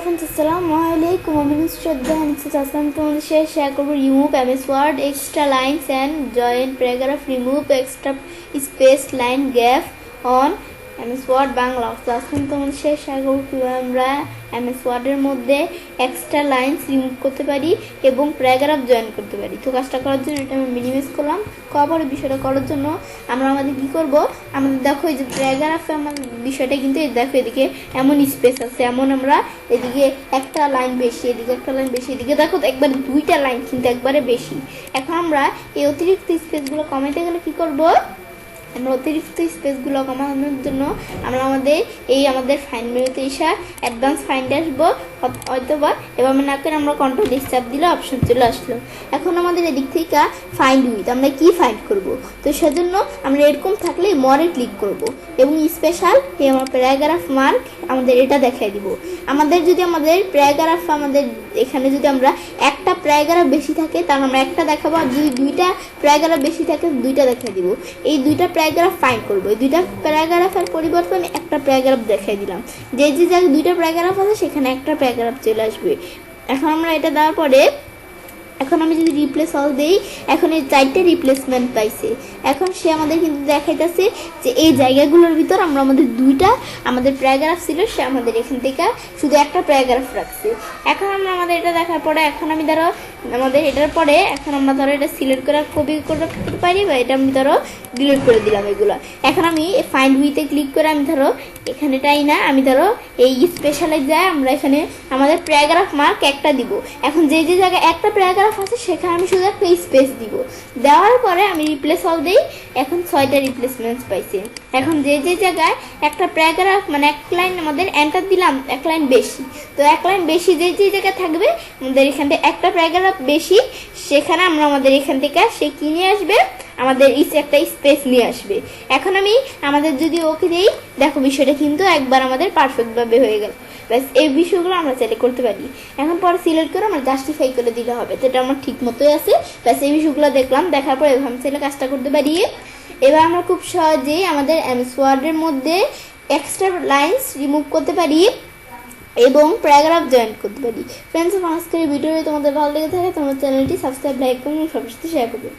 Friends अस्सलाम वालेकुम। আমি শ্রদ্ধা আনিস আসলাম তোমাদের সাথে শেয়ার করব remove MS Word extra lines and join paragraph remove extra space line gap on MS Word Bangla. তো আজকে তোমাদের সাথে শেয়ার করব কিভাবে আমরা এমএস ওয়ার্ডের মধ্যে এক্সট্রা লাইনস রিমুভ করতে পারি এবং প্যারাগ্রাফ জয়েন করতে পারি। তো কাজটা করার জন্য এটা আমি মিনিমাইজ করলাম। কভার বিষয়টা করার জন্য আমরা আমাদের কী করব, আমাদের দেখো এই যে প্যারাগ্রাফে আমার বিষয়টা কিন্তু দেখো এদিকে এমন স্পেস আছে, এমন আমরা এদিকে একটা লাইন বেশি, এদিকে একটা লাইন বেশি, এদিকে দেখো একবারে দুইটা লাইন কিন্তু একবারে বেশি। এখন আমরা এই অতিরিক্ত স্পেসগুলো কমাইতে গেলে কী করব, আমরা অতিরিক্ত স্পেসগুলো কমানোর জন্য আমরা আমাদের ফাইন্ড মেনুতে এসে অ্যাডভান্স ফাইন্ডে আসবো, অথবা এভাবে না করে আমরা কন্ট্রোল এস চাপ দিলে অপশন চলে আসলো। এখন আমাদের এদিক থেকে ফাইন্ড উইথ আমরা কি ফাইন্ড করব, তো সেজন্য আমরা এরকম থাকলে মরে ক্লিক করব এবং স্পেশাল এই আমার প্যারাগ্রাফ মার্ক আমাদের এটা দেখাই দিব। আমাদের প্যারাগ্রাফ আমাদের এখানে যদি আমরা একটা প্যারাগ্রাফ বেশি থাকে তাহলে আমরা একটা দেখাবো, আর যদি দুইটা প্যারাগ্রাফ বেশি থাকে দুইটা দেখাই দিব। এই দুইটা প্যারাগ্রাফ ফাইন্ড করবো, এই দুইটা প্যারাগ্রাফের পরিবর্তে আমি একটা প্যারাগ্রাফ দেখাই দিলাম। যে জায়গায় দুইটা প্যারাগ্রাফ আছে সেখানে একটা প্যারাগ্রাফ চলে আসবে। এখন আমরা এটা দেওয়ার পরে এখন আমি যদি রিপ্লেস অল দেই, এখন এই 4টে রিপ্লেসমেন্ট পাইছে। এখন সে আমাদের কিন্তু দেখাইতেছে যে এই জায়গাগুলোর ভিতর আমাদের প্যারাগ্রাফ ছিল, সে আমাদের এখান থেকে শুধু একটা প্যারাগ্রাফ রাখছে। এখন আমরা আমাদের এটা দেখার পরে এখন আমি ধরো আমাদের এটার পরে এখন আমরা ধরো এটা সিলেক্ট করে কপি করতে পারি, বা এটা আমি ধরো ডিলিট করে দিলাম এগুলো। এখন আমি ফাইন্ড উইথে ক্লিক করে আমি ধরো এখানেটাই না, আমি ধরো এই স্পেশালে যায় আমরা এখানে আমাদের প্যারাগ্রাফ মার্ক একটা দিব। এখন যে জায়গায় একটা প্যারাগ্রাফ আছে সেখানে আমি শুধু একটা স্পেস দিব। দেওয়ার পরে আমি রিপ্লেস অল দিই, এখন 6টা রিপ্লেসমেন্টস পাইছি। এখন যে জায়গায় একটা প্যারাগ্রাফ মানে এক লাইন আমাদের এন্টার দিলাম, এক লাইন বেশি, তো এক লাইন বেশি যে জায়গায় থাকবে আমাদের এখান থেকে একটা প্যারাগ্রাফ বেশি, সেখানে আমরা আমাদের এখান থেকে সে কি নিয়ে আসবে, আমাদের একটা স্পেস নিয়ে আসবে। এখন আমি আমাদের যদি ওকে দিই, দেখো বিষয়টা কিন্তু একবার আমাদের পারফেক্টভাবে হয়ে গেল। ব্যাস এই বিষয়গুলো আমরা চাইলে করতে পারি। এখন পরে সিলেক্ট করে আমরা জাস্টিফাই করে দিলে হবে, তো এটা আমার ঠিক মতোই আছে। ব্যাস এই বিষয়গুলো দেখলাম, দেখার পরে এভাবে আমি চাইলে কাজটা করতে পারি। এবার আমরা খুব সহজেই আমাদের এমএস ওয়ার্ডের মধ্যে এক্সট্রা লাইনস রিমুভ করতে পারি এবং প্যারাগ্রাফ জয়েন করতে পারি। ফ্রেন্ডস, আজকের ভিডিওটি তোমাদের ভালো লেগে থাকে তোমরা চ্যানেলটি সাবস্ক্রাইব, লাইক এবং সবার সাথে শেয়ার করবে।